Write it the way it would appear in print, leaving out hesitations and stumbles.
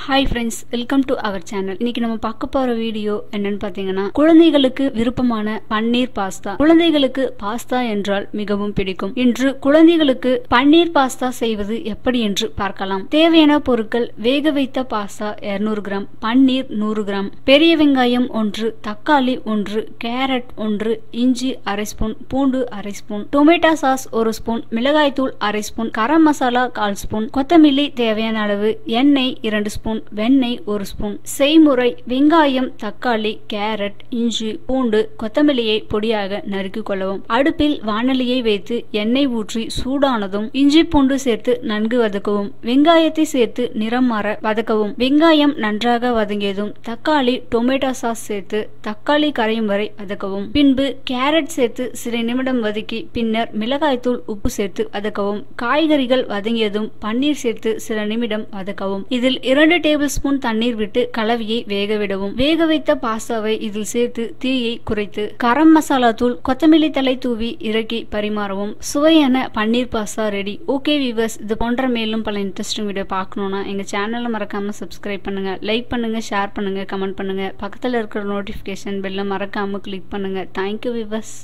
Hi friends, welcome to our channel. இன்னைக்கு நம்ம பார்க்க போற வீடியோ என்னன்னு பாத்தீங்கன்னா குழந்தைகளுக்கு விருப்பமான பன்னீர் பாஸ்தா. குழந்தைகளுக்கு பாஸ்தா என்றால் மிகவும் பிடிக்கும். இன்று குழந்தைகளுக்கு பன்னீர் பாஸ்தா செய்வது எப்படி என்று பார்க்கலாம். தேவையான பொருட்கள்: வேக வைத்த பாஸ்தா 200 கிராம், பன்னீர் 100 கிராம், பெரிய வெங்காயம் 1, தக்காளி 1, கேரட் 1, இஞ்சி அரை ஸ்பூன், பூண்டு அரை ஸ்பூன், டொமேட்டோ சாஸ் 1 ஸ்பூன், மிளகாய் தூள் அரை ஸ்பூன், கரம் மசாலா 1/4 ஸ்பூன், கொத்தமல்லி தேவையான அளவு, எண்ணெய் 2 ஸ்பூன், வெண்ணெய் 1 ஸ்பூன். செய்முறை: வெங்காயம், தக்காளி, கேரட், இஞ்சி, பூண்டு, கொத்தமல்லியை பொடியாக நறுக்கிக் கொள்ளவும். அடுப்பில் வாணலியை வைத்து எண்ணெய் ஊற்றி சூடானதும் இஞ்சி பூண்டு சேர்த்து நன்கு வதக்கவும். வெங்காயத்தை சேர்த்து நிறம் மாற வதக்கவும். வெங்காயம் நன்றாக வதங்கியதும் தக்காளி, டொமேட்டோ சாஸ் சேர்த்து தக்காளி கரையும் வரை வதக்கவும். பின்பு கேரட் சேர்த்து சில நிமிடம் வதக்கி பின்னர் மிளகாய் தூள், உப்பு சேர்த்து வதக்கவும். காய்கறிகள் வதங்கியதும் பன்னீர் சேர்த்து சில நிமிடம் வதக்கவும். இதில் 2 டேபிள் ஸ்பூன் தண்ணீர் விட்டு கலவையை வேக விடவும். வேக வைத்த பாஸ்தாவை இதில் சேர்த்து தீயை குறைத்து கரம் மசாலா தூள், கொத்தமல்லி தழை தூவி இறக்கி பரிமாறவும். சுவையான பன்னீர் பாஸ்தா ரெடி. ஓகே வியூவர்ஸ், இது போன்ற மேலும் பல இன்ட்ரெஸ்டிங் வீடியோ பார்க்கணும்னா எங்க சேனலை மறக்காம சப்ஸ்கிரைப் பண்ணுங்க, லைக் பண்ணுங்க, ஷேர் பண்ணுங்க, கமெண்ட் பண்ணுங்க. பக்கத்துல இருக்கிற நோட்டிபிகேஷன் பெல்ல மறக்காம கிளிக் பண்ணுங்க. Thank you viewers.